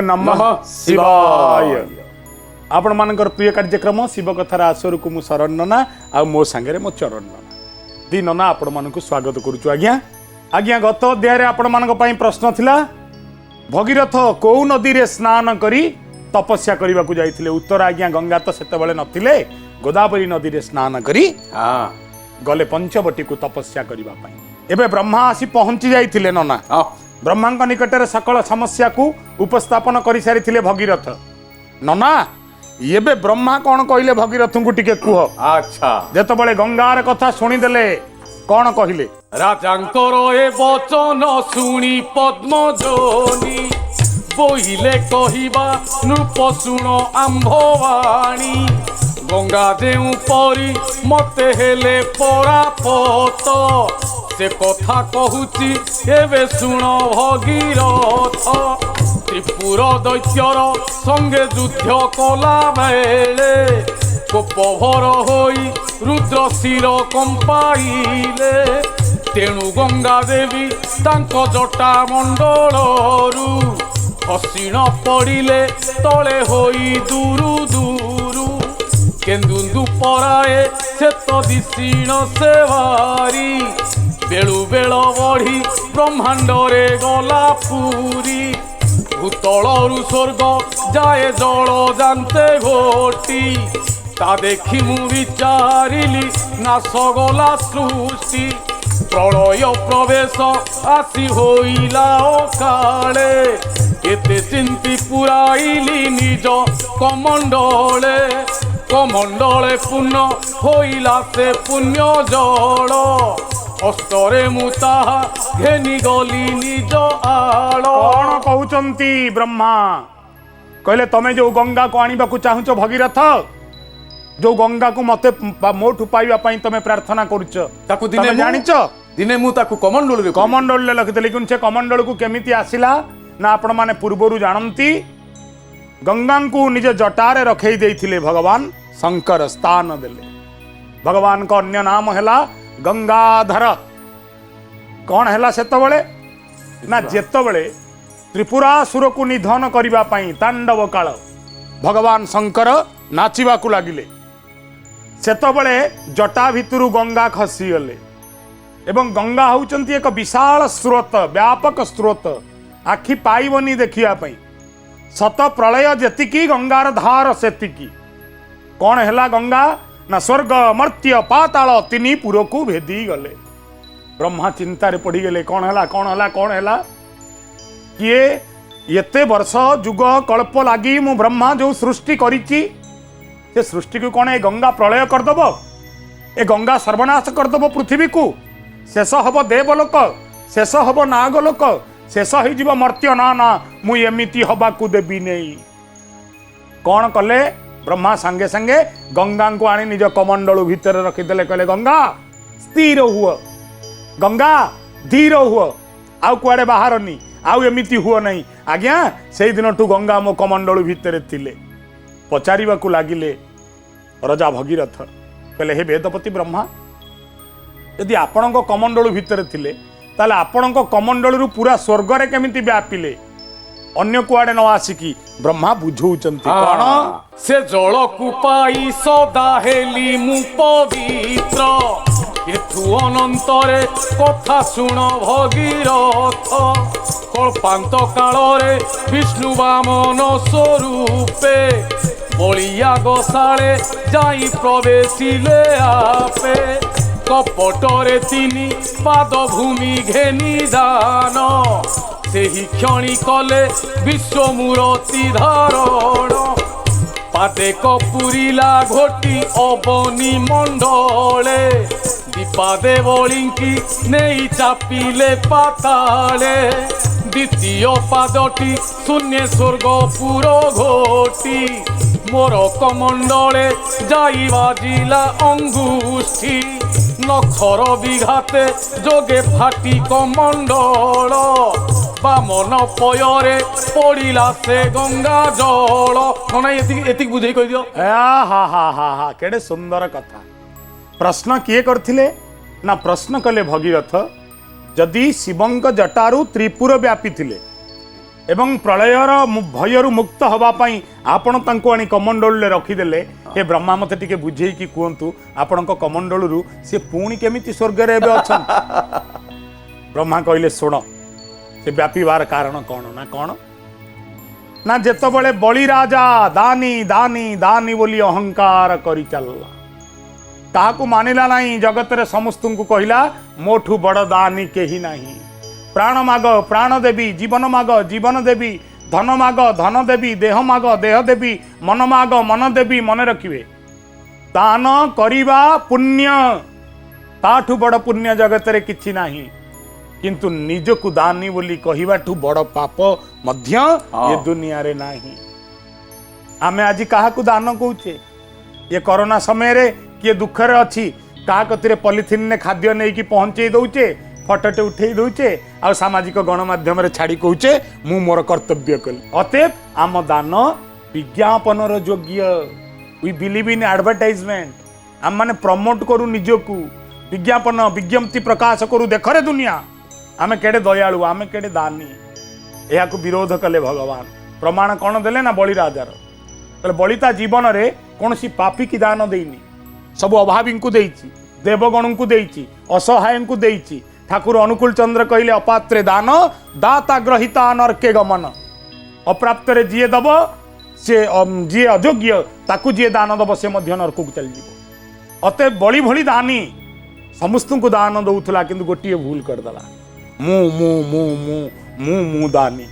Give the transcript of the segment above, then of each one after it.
नमः शिवाय। आपण मानकर प्रिय कार्यक्रम शिव कथार आसर को मु शरण नना आ मो सांगे मो चरण नना दी नना आपण मानक स्वागत करुचु। आज्ञा आज्ञा गत अध्याय आपण मानक पई प्रश्न थिला भगीरथ को नदी रे स्नान करी तपस्या करने को जाइथिले। उत्तर आज्ञा गंगा तो सेते बेले नथिले गोदावरी नदी रे स्नान करी गले पंचवटी को तपस्या करबा पई। एबे ब्रह्मा आसी पहुंची जाइथिले नना। ब्रह्मा निकटरे सकल समस्या को उपस्थापन कर सारी भगीरथ। नना ये ब्रह्मा कौन कहले भगीरथ को टिके कुह। अच्छा जेतबळे गंगार कथा शुणीदेले कौन कहले? राजांकर ए वचन शुणी पद्मजनी बोहिले कहिबा नृप शुण आंभवाणी गंगा देउ परी मते हेले परापत से कथा कहूची एबे शुण भगीरथ त्रिपुर दैत्यर संगे युद्ध कला बेले कोपभर होई रुद्र शिर कंपाइले तेणु गंगा देवी तांको जटा मंडलरू हसीण पड़िले तले होई दूरु दूरु केन्दुन्दु पराए से तो दिशीण सेवारी बेलु बेल बढ़ी ब्रह्मांड रे गला पूरी भूतलरू स्वर्ग जाए जल जानते घोटी ता देखी मु विचारिली नाश गला सृष्टि प्रलय प्रवेश आसी होइला काले एते चिंती पुराइली निज कमंडले कमंडले पुण्य होइला से पुण्य जल हस्तरे मुता घेनी गली निज आड़। कौन कहउचंती ब्रह्मा? कहले तमे जो गंगा को आनिबा को चाहुच भगीरथ जो गंगा को मते मोठु पाइबा पई तमे प्रार्थना करूच ताकू दिने जानिच दिने मु ताकू कमंडल ले लखिते लेकिन से कमंडल को केमिति आसिला ना आपण माने पूर्वरु जानंती। गंगा को निज जटारे रखई देइथिले भगवान शंकर स्थान देले। भगवान का अन्य नाम हैला गंगाधर। कौन हैला सेतबळे ना जेतबळे त्रिपुरासुर को निधन करबा पई तांडव काल भगवान शंकर नाचिबा को लागिले सेतबळे जटा भितरु गंगा खसी गले एवं गंगा होउचंती एक विशाल स्रोत व्यापक स्रोत आखि पाइबनी देखिया पई सत प्रलय जेतिकी गंगार धार सेतिकी। कौन हैला गंगा ना स्वर्ग मर्त्य पाताल तिनी पुर को भेदी गले। ब्रह्मा चिंतार पड़ी गले कौन हैला कौन हैला कौन हैला किए एते वर्ष जुग कल्प लगी मु ब्रह्मा जो सृष्टि करिची से सृष्टि को कौन ए गंगा प्रलय करदब ए गंगा सर्वनाश करदब पृथ्वी को शेष हब देवलोक शेष हब नागलोक शेष हो मर्त्य ना ना मु एमिति हवा को देवी नहीं। कौन कले ब्रह्मा संगे संगे गंगा को आनी निज कमंडल भितर रखिदेले कहले गंगा स्थिर हुआ गंगा धीर हुआ आउ कुआडे बाहरनी आउ एमिति हुआ नहीं। आज्ञा से दिन ठू गंगा मो कमंडल भितर थिले पचारिबा को लागिले राजा भगीरथ कहले हे वेदपति ब्रह्मा यदि आपणको कमंडल भितर थिले ताले आपणको कमंडल पूरा स्वर्ग रे केमिति व्यापिले अन्य कुआडे न आसिकी ब्रह्मा बुझौचंती। कौन से जल कुपाई सदा हेली मु पवित्र एथु अनंतरे कथा शुण भगीरथ कल्पांत काल विष्णु वामन स्वरूपे बलिया गोशाले जाई प्रवेशिले आपे कपटरे तिनी पाद भूमि घेनी दान सेही क्षणी कले विश्व मूर्ति धारण पादे कपुरीला घोटी अबनी मंडले दीपादे बलिंकी नहीं चापिले पाताले द्वितीय पादटी शून्य स्वर्ग पुरो घोटी मोर कमंडले जाई बाजिला अंगुष्ठी नखर विघाते जोगे फाटी कमंडल बामन पयरे पड़िला से गंगा जल। ना एतिक बुझे कह दियो। हा हा हा हा केडे सुंदर कथा। प्रश्न किए करथिले ना प्रश्न कले भगीरथ जदि शिवंक जटारू त्रिपुर व्यापी थिले एवं प्रलयर भयरू मुक्त हवापाई आपण तांको आनी कमंडल रखिदेले हे ब्रह्मा मते टिके बुझे कि कहतु आपण कमंडलू से पुणी केमिति स्वर्ग रे एबे अछन ब्रह्मा कहले शुण से व्यापीबार कारण कौन ना जेतबले बलि राजा दानी दानी दानी बोली अहंकार करी चलला ताहाकू मानिला नहीं जगत रे समस्त को कहला मोठू बड़ दानी केही नहीं प्राण माग प्राण देवी जीवन माग जीवन देवी धन माग धन देवी देह माग देह देवी मन माग मन देवी मन रखिए दान करिबा पुण्य ताठू बड़ पुण्य जगत रे किछि नाही किंतु निजकू दानी बोली कहिबाठू बड़ पाप मध्य ये दुनिया रे नाही आमे आज काहाकू दान कहूचे ये कोरोना समय रे किए दुखरे अच्छी का कतिरे पॉलिथिन ने खाद्य नहीं कि पहुंचे दौचे फटोटे उठे दौचे आ सामाजिक गणमाध्यम रे छाड़ी कहूचे मु मोर कर्तव्य कल अतएव आम दान विज्ञापन योग्य वी बिलीव इन एडवर्टाइजमेंट आम माने प्रमोट करू निजकू विज्ञापन विज्ञप्ति प्रकाश करू देखरे दुनिया आमे केडे दयालु आमे केडे दानी यह विरोध कले भगवान प्रमाण कौन देले ना बलि राजार बलिता जीवन रे कौन सी पापी की दान देनी सब अभावी को देइछि देवगण को देइछि असहाय को देइछि ठाकुर अनुकूल चंद्र कहले अपात्रे दान दाता ग्रहिता नरके गमन अप्राप्त रे जीए दब से जी अयोग्य ताकू जी दान दब से मध्य नरक को चल जीव अते बड़ी भली दानी समस्त को दान दउथला किंतु गोटिए भूल करदेला मु मु मु मु मु मु दानी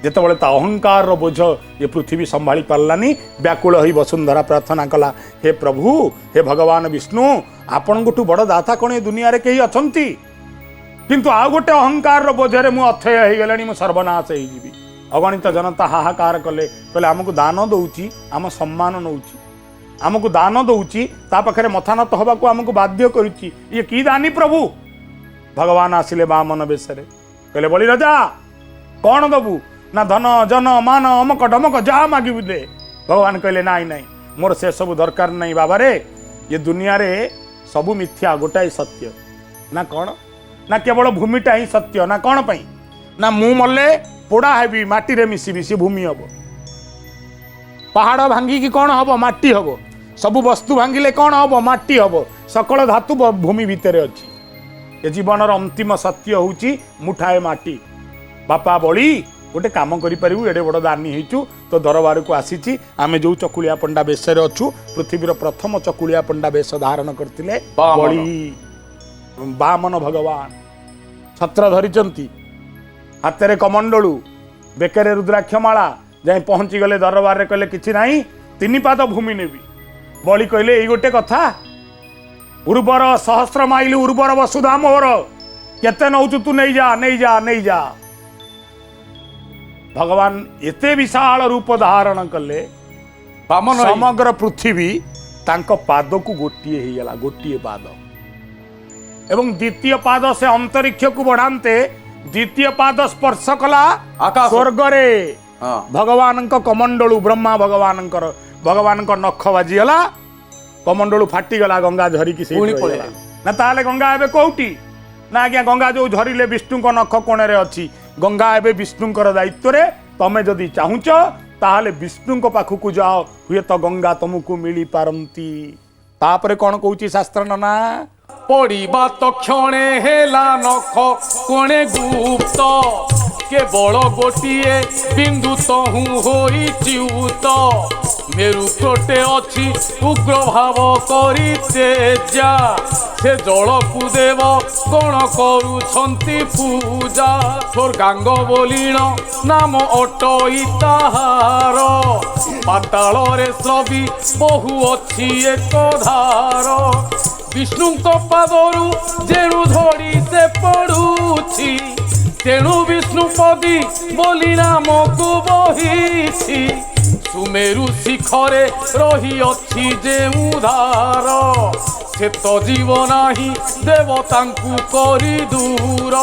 जेतेबेले ता अहंकार रो बोझ ये पृथ्वी संभाली पारलानी व्याकुल होई वसुंधरा प्रार्थना कला हे प्रभु हे भगवान विष्णु आपण गोटू बड़ दाता कौन दुनिया रे कहीं अछंती किंतु आ गोटे अहंकार रो बोझरे मु अथय हो गलानी मु सर्वनाश हो जीवी अगणित जनता हाहाकार कले कहले आमको दान दउची आम सम्मान नउची आमको दान दउची ता पाखरे मथानत हबा को आमको बाध्य करूची ये की दानी प्रभु भगवान आसिले बामन बेसरे कहले बलि राजा कौन दबू ना धन जन मान अमक डमक जहाँ मागिबू दे भगवान कहले नाई नाई मोर से सब दरकार नहीं बाबा रे ये दुनिया रे सबू मिथ्या गोटाए सत्य ना कौन ना केवल भूमिटा ही सत्य ना कौन पाई ना मु मल्ले पोड़ा हेबी माटी रे मिसिबी सी भूमि हब पहाड़ भांगी की कौन हब माटी हब सबू वस्तु भांगिले कौन हब माटी हब सकल धातु भूमि भितर अच्छी ये जीवन अंतिम सत्य हूँ मुठाए माटी बापा बड़ी गोटे कम करूँ एडे बड़ दानी होइचु तो दरबार को आसी आमे जो चकुलिया पंडा बेश अच्छु पृथ्वीर प्रथम चकुलिया पंडा बेश धारण करते बड़ी बामन भगवान छत्र धरी हाथ में कमंडलू बेकरे रुद्राक्षमाला जाए पहुँची गले दरबार रे कहले किछि नाही 3 पाद भूमि नेबी बड़ी कहले एई गोटे कथा उर्वर सहस्र माइल उर्वर वसुधा मोहर केते नौचु तू नहीं जा नहीं जा नहीं जा भगवान एते विशाल रूप धारण कले समग्र पृथ्वी तांको पाद को गोटिए ही गला गोटिए पाद एवं द्वितीय पाद से अंतरिक्ष को बढ़ाते द्वितीय पाद स्पर्श कला स्वर्ग रे भगवान कमंडलू ब्रह्मा भगवान नख बाजीगला कमंडलू फाटीगला गंगा झरिकी से ना ताले गंगा एबे कोउटी ना आज्ञा गंगा जो झरिले विष्णु को नख कोणे रे अछि गंगा एबे विष्णुंकर दायित्व रे तमे जदि चाहुच ताहले विष्णु को पाखु को जाओ हुए तो गंगा तुमको मिली पारंती तापरे कौन कहूची शास्त्र ना पड़िबा तो क्षणे हेला नख कोणे गुप्त केवल गोटिए बिंदु तहु होई च्युत मेरु कोटे अच्छी उग्र भाव करी तेजा से जल को देव कौन करुछंती पूजा स्वर्गांग बोलिण नाम अटई ताहार पाताल रे स्रवी बहु अच्छी एक धार विष्णु पादरू जेणु धड़ी से पड़ुछि तेणु विष्णुपदी बोली नाम को बही सुमेरु शिखरे रही अच्छी जे उधार से तो जीव नाही देवतांकु करी दूर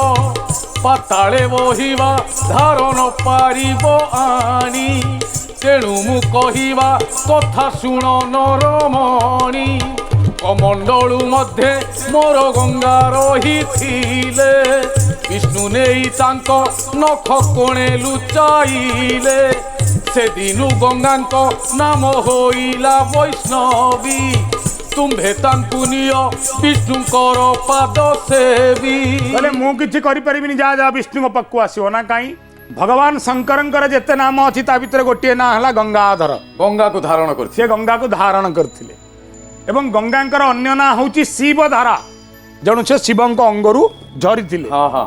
पाताले बहिबा धार न पारिब आनी तेणु मु कहिबा कथा शुण नरमणि कमंडलू मध्ये मोर गंगा रही विष्णु नेई तांको नख कोणे लुचाइले से दिनु गंगांको नाम होइला वैष्णवी तुम्भे तांकु नियो विष्णुंकर पाद सेवी कहले मु किछि करि परिबिनी जा जा विष्णु पाखु आसीओ ना काई भगवान शंकरंकर जेते नाम अछि ता भितर गोटिए ना हला गंगाधर गंगा को धारण कर से गंगा को धारण करथिले एवं गंगांकर अन्य ना होउची शिवधारा जणु से शिवंक अंगरु झरिथिले हाँ हाँ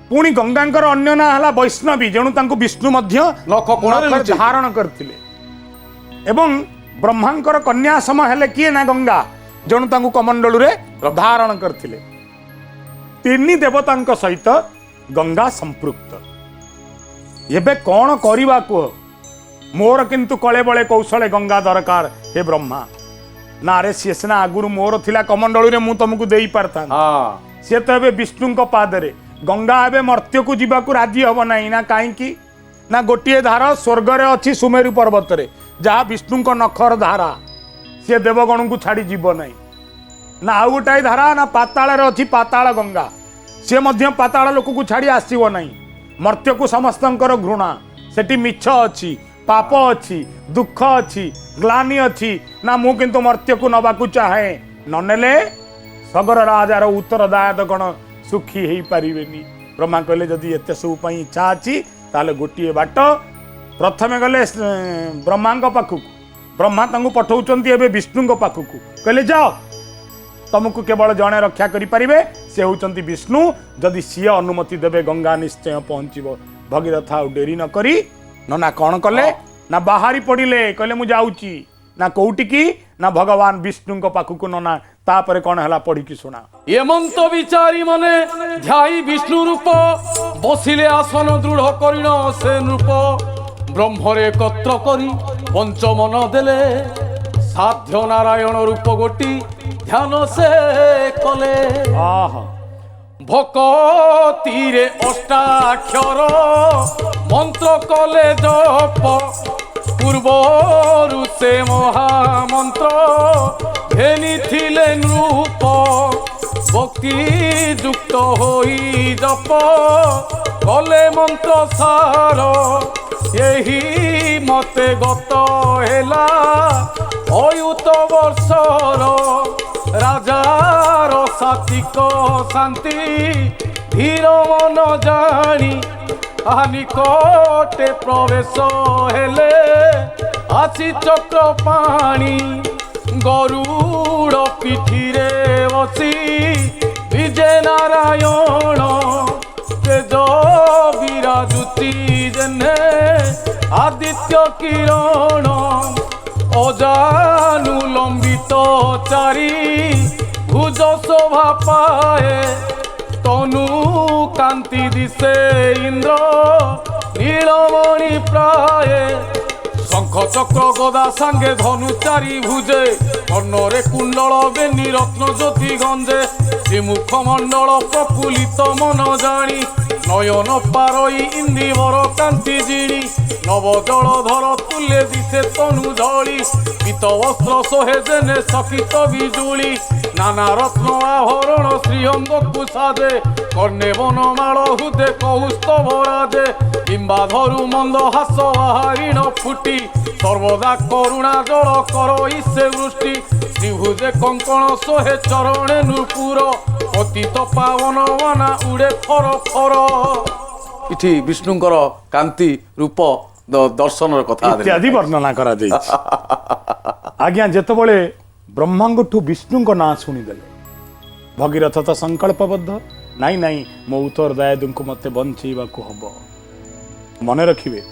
पुणी गंगांकर अन्य ना हला वैष्णवी जणु तांको विष्णु मध्य नख कोणे नख धारण करथिले एवं ब्रह्मांकर कन्या सम हेले किए ना गंगा जणु तांको कमंडलु रे धारण करथिले तिनी देवतांक सहित गंगा संपृक्त एबे कौन करिबा को मोर किंतु कले बळे कौशले गंगा दरकार हे ब्रह्मा ना रे सी सिना आगुरु मोर थिला कमंडलु रे मु तुमको देई पारता हाँ से तो एबे विष्णु को पादरे गंगा एबे मर्त्य को जीवा को राजी हब नाही ना काईकी ना गोटिए धार स्वर्ग रे अछि सुमेरु पर्वत रे जहाँ विष्णु को नखर धारा सी देवगण को छाड़ी जीव नाही ना आउ गोटाए धारा ना पाताल रे अछि पाताल गंगा सी मध्य पाताल लोक को छाड़ी आसीव नाही मर्त्य को समस्तंकर घृणा सेठी मिछ अछि पाप अछि दुख अछि ग्लानि अछि ना मु किंतु मर्त्य को नबा को चाहे ननेले सगर राजार उत्तरदायत गण सुखी हेई पारिबेनी ब्रह्मा कहले जदि एते सब पई इच्छा अछि ताले गोटिए बाट प्रथमे गले ब्रह्मांग पाखु ब्रह्मा तांगु पठौचंती एबे विष्णुंग पाखु कहले जाओ तुमको केवल जड़े रक्षा करें से होती विष्णु जदि सी अनुमति देवे गंगा निश्चय पहुँचब भगीरथ आउ डेरी न करी नना कौन कले ना बाहरी पड़िले कहले मु जाऊची ना कोउटी की ना भगवान विष्णु पाखक नना तापर कौन है पढ़ी की सुना एमंत विचारी मने ध्याई विष्णु रूप बसिले आसन दृढ़ करिण से नृप ब्रह्मरे एकत्र करी पंचमन देले साध्य नारायण रूप गोटी ध्यान से कले आहा भक्तिरे अष्टाक्षर मंत्र कले जप पूर्वरु से महामंत्र धेनी थिले नृप भक्ति युक्त होई जप कले मंत्र सार यही मते गत हेला अयुत वर्षर राजार सात्विक शांति धीर मन जानी निकटे प्रवेश हेले आसी चक्र पाणी गरुड़ पिठिरे बसी विजय नारायण तेज विराजुति जेने आदित्य किरण अजानुलंबित चारी भुज शोभा पाए तनु कांति दिशे इंद्र नीलमणि प्राय शंख चक्र गदा सांगे धनु चारी भुजे कर्णरे कुंडल बेनी रत्न ज्योति गंजे श्रीमुख मंडल प्रफुल्लित मन जानी नयन पारई इंदिवर कांति जिणी नव जल धर तुल्य दिशे तनु झड़ी पीत वस्त्र सोहे जेने सकित बिजुली नाना रत्न आहरण श्रीअंग कुसादे कर्णे वनमाल हुदे कौस्तभ राजे बिंबाधरु मंद हास बाहारिण फुटी सर्वदा करुणा जल करई से वृष्टि त्रिभुजे कंकण सोहे चरणे नूपुर पतित पावन वना उड़े थर थर इठी विष्णुंकर कांति रूप दर्शन कथा इत्यादि वर्णना करा जाइछि आज्ञा जेतबळे ब्रह्मांगठु विष्णु ना शुणीदेले भगीरथ तो संकल्पबद्ध नाई नाई मो उत्तरदाय को मत बंचेबा को हब मन रखिए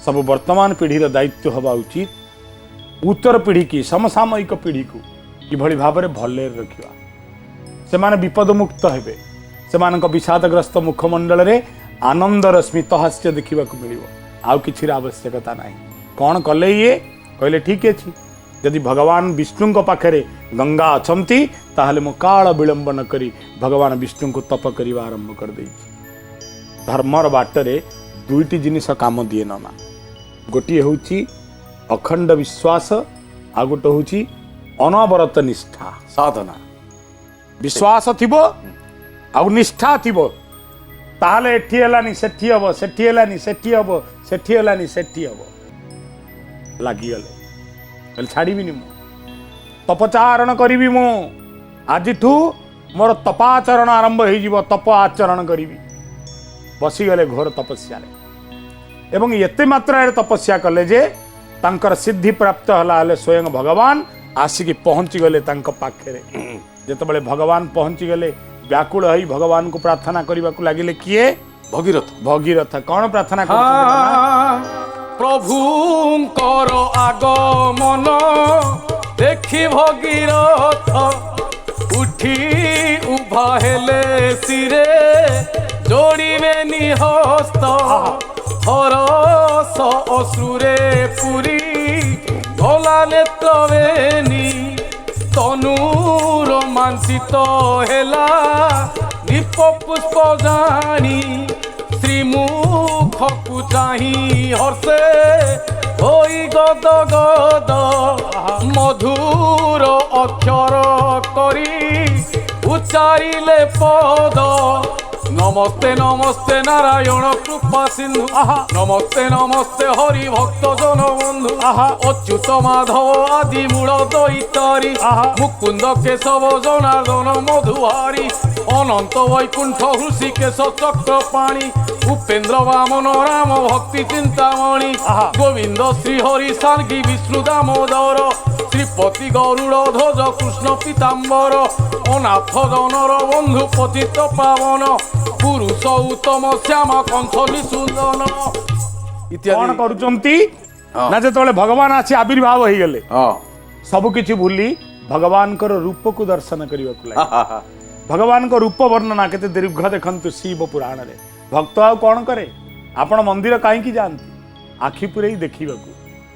सब वर्तमान पीढ़ीर दायित्व हवा उचित उत्तर पीढ़ी की समसामयिक पीढ़ी को किभली भाव में भले रखा से माने विपद मुक्त हेबे सेमानक विषादग्रस्त मुखमंडल रे आनंदर स्मित हास्य देखा मिल आउ कि आवश्यकता ना कौन कले ये कहले ठीक अच्छे यदि भगवान विष्णु पाखे गंगा अछंती ताहले मो काल विलंब न करी भगवान विष्णु को तप करवा आरंभ कर दे धर्मर बाटरे दुईटी जिनिस काम दिए नमा गोटे हूँ अखंड विश्वास आ गोटे हूँ अनवरत निष्ठा साधना विश्वास थिबो आ निष्ठा थिबो ताहले एठी हेलानी सेठी हबो सेठी हेलानी सेठी हबो सेठी हेलानी सेठी हबो लागी गले कहले छाड़ीबिनी मु तपचारण करिबी मु आजिठू मोर तपाचरण आरंभ हो जीव तप आचरण करिबी बसीगले घोर तपस्या एवं एते मात्रा तपस्या कले जे तांकर सिद्धि प्राप्त हला स्वयं भगवान आसिकी पहुंची गले तांक पाखरे जेतेबेले भगवान पहुंची गले व्याकुल हई भगवान को प्रार्थना करने को लगिले किए भगीरथ भगीरथ कौन प्रार्थना कर प्रभुंकर आगमन देखी भगीरथ उठी उभा हेले सिरे जोड़िबे निहस्त हरस अश्रुरे पुरी गला नेत्रवेनी तनु रोमांचित हेला दीप पुष्प जानी श्रीमुख को चाही हर्षे होई गद गद मधुर अक्षर करी उच्चारिले पद नमस्ते नमस्ते नारायण कृपा सिंधु नमस्ते नमस्ते हरि भक्त जन बंधु अच्युत माधव आदि मूल दैतारी मुकुंद केशव जनार्दन मधुहारी अनंत वैकुंठ हृषिकेश चक्रपाणी उपेन्द्र वामन राम भक्ति चिंतामणि गोविंद श्री हरि सार्गी विष्णु दामोदर श्रीपति गरुड़ ध्वज कृष्ण पीताम्बर अनाथ जनर बंधु पतित पावन पुरुष उत्तम श्याम कंस निसूदन कौन करुचंती ना जेतबेले भगवान आसी आविर्भाव हो गले सब किछि भूली भगवान को रूप को दर्शन करने को लगे भगवान को रूप वर्णना केते दीर्घ देखंतु शिव पुराण रे भक्त आ कौन करे आपण मंदिर कहीं जाती आखि पुरे देखा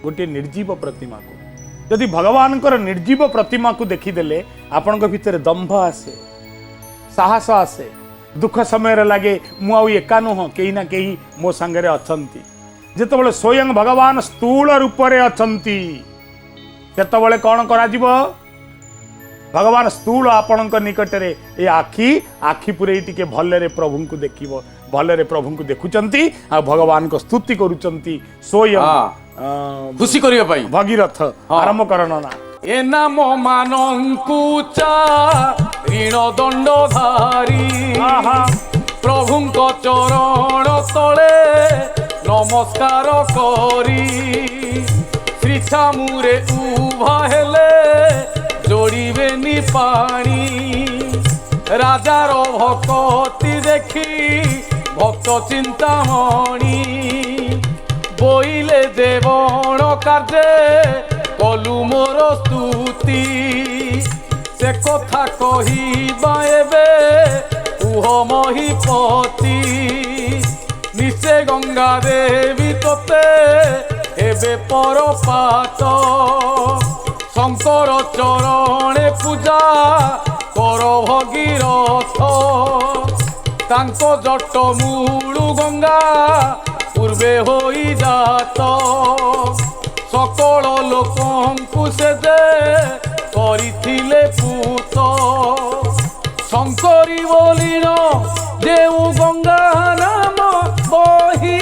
गोटे निर्जीव प्रतिमा को यदि भगवान को निर्जीव प्रतिमा को देखीदेले आपण भितर दंभ आसे साहस आसे दुख समय लगे मु एका नुह कहीं ना कहीं मो सांगे अछंती जेतेबेले स्वयं भगवान स्थूल रूप रे अछंती केतेबेले कौन करा जीवो भगवान स्थूल आपणक निकट रे ए आखि पुरे टिके भलरे प्रभु को देखिबो भलरे प्रभु को देखुचंती आ भगवान को स्तुति करूचंती स्वयं खुशी करिया पाई भगीरथ आरंभ करना ना ए नाम मानंकुचा ऋण दंडधारी प्रभुंक चरण तले नमस्कार करी श्री छामुरे उभा हेले जोड़िबे नि पानी राजार भक्ति देखी भक्त चिंतामणि बोइले देवण कार्ये कलु मोर स्तुति से कथा कहिबा एबे उह महीपति निश्चय गंगा देवी तोते एबे परपात शंकर चरणे पूजा कर भगीरथ तांको जट मूलु गंगा पूर्वे होई जात सकल लोकंकु से दे करिथिले पूत शंकरी बोलिन देउ गंगा नाम बही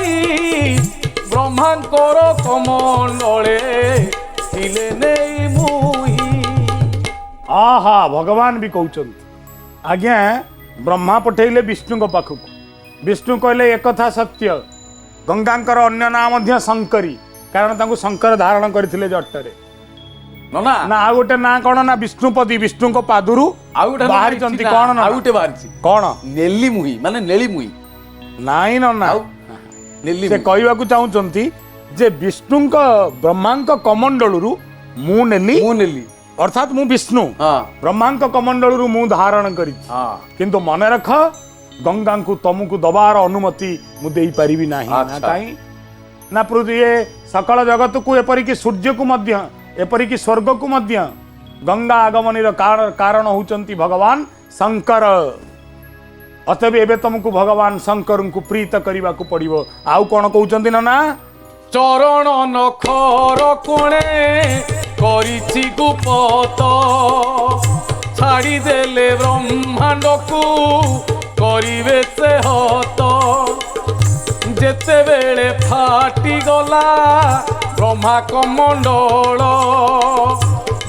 ब्रह्मांकर कमंडले थिले नेई मुही आहा भगवान भी कहते आज्ञा ब्रह्मा पठेले विष्णु पाखक विष्णु कहले एक कथा सत्य गंगांकर अन्य नाम मध्य शंकरी कारण तांको शंकर धारण करथिले जटरे नना ना आ गोटे ना कौन ना विष्णुपति विष्णु को पादुरु बाहरी चंती कौन ना आउटे बाहरी कौन नेली मुही माने नेली मुही नाई न ना नेली से कहवा को चाहूचंती जे विष्णु ब्रह्मांक कमंडलु मु नेली अर्थात मु विष्णु ब्रह्मांक कमंडलु मु धारण करी किंतु मन रख गंगा को तुमको दबार अनुमति मु देई परिबी नाही ना काई ना पृथ्वी सकल जगत को एपरिक सूर्य को मध्य एपरिक स्वर्ग को मध्य गंगा आगमनी कारण होचंती भगवान शंकर अतएव एबे तुमको भगवान शंकर को प्रीत करने को पड़ो आउ कौन कहते ना चरण नखर कोणे करिछि गुपत छाड़ी देले ब्रह्मांड को करिवे से हत କେତେବେଳେ ଫାଟିଗଲା ବ୍ରହ୍ମା କମଣ୍ଡଳ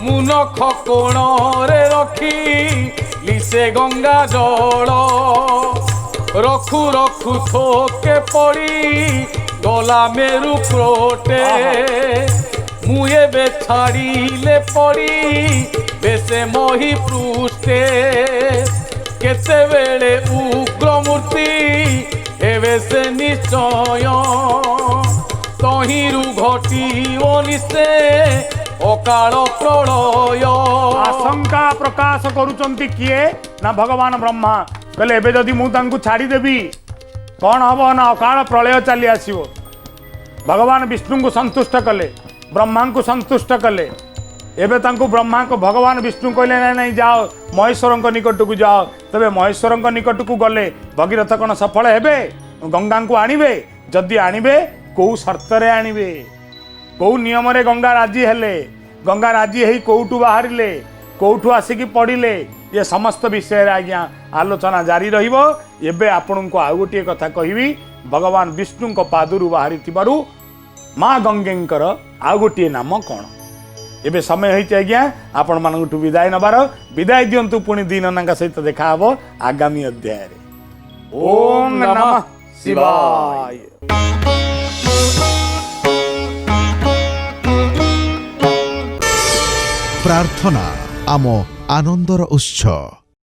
ମୁନଖ କୋଣରେ ରଖି ସେ ଗଙ୍ଗା ଜଳ ରଖୁ ରଖୁ ଥୋକେ ପଡ଼ି ଗଲା ମେରୁ ପ୍ରୋଟେ ମୁଁ ଏବେ ଛାଡ଼ିଲେ ପଡ଼ି ବେଶେ ମହି ପୃଷ୍ଠେ କେତେବେଳେ ଉଗ୍ର ମୂର୍ତ୍ତି ଏବେ ସେ ନିଶ୍ଚୟ ତହିଁରୁ ଘଟିବ ନିଶ୍ଚେ ଅକାଳ ପ୍ରଳୟ। ଆଶଙ୍କା ପ୍ରକାଶ କରୁଛନ୍ତି କିଏ ନା ଭଗବାନ ବ୍ରହ୍ମା। କହିଲେ ଏବେ ଯଦି ମୁଁ ତାଙ୍କୁ ଛାଡ଼ିଦେବି କ'ଣ ହବ ନା ଅକାଳ ପ୍ରଳୟ ଚାଲି ଆସିବ। ଭଗବାନ ବିଷ୍ଣୁଙ୍କୁ ସନ୍ତୁଷ୍ଟ କଲେ, ବ୍ରହ୍ମାଙ୍କୁ ସନ୍ତୁଷ୍ଟ କଲେ। ଏବେ ତାଙ୍କୁ ବ୍ରହ୍ମାଙ୍କୁ ଭଗବାନ ବିଷ୍ଣୁ କହିଲେ ନାଇଁ ନାଇଁ ଯାଅ ମହେଶ୍ୱରଙ୍କ ନିକଟକୁ ଯାଅ। ତେବେ ମହେଶ୍ୱରଙ୍କ ନିକଟକୁ ଗଲେ ଭଗୀରଥ କ'ଣ ସଫଳ ହେବେ? ଗଙ୍ଗାଙ୍କୁ ଆଣିବେ? ଯଦି ଆଣିବେ କୋଉ ସର୍ତ୍ତରେ ଆଣିବେ, କୋଉ ନିୟମରେ ଗଙ୍ଗା ରାଜି ହେଲେ, ଗଙ୍ଗା ରାଜି ହେଇ କୋଉଠୁ ବାହାରିଲେ, କୋଉଠୁ ଆସିକି ପଡ଼ିଲେ, ଏ ସମସ୍ତ ବିଷୟରେ ଆଜ୍ଞା ଆଲୋଚନା ଜାରି ରହିବ। ଏବେ ଆପଣଙ୍କୁ ଆଉ ଗୋଟିଏ କଥା କହିବି। ଭଗବାନ ବିଷ୍ଣୁଙ୍କ ପାଦରୁ ବାହାରିଥିବାରୁ ମା ଗଙ୍ଗେଙ୍କର ଆଉ ଗୋଟିଏ ନାମ କ'ଣ? ଏବେ ସମୟ ହେଇଛି ଆଜ୍ଞା ଆପଣମାନଙ୍କଠୁ ବିଦାୟ ନେବାର। ବିଦାୟ ଦିଅନ୍ତୁ, ପୁଣି ଦିନନାଙ୍କ ସହିତ ଦେଖା ହେବ ଆଗାମୀ ଅଧ୍ୟାୟରେ। ଓମ୍ ନମଃ ଶିବାୟ। ପ୍ରାର୍ଥନା ଆମ ଆନନ୍ଦର ଉତ୍ସ।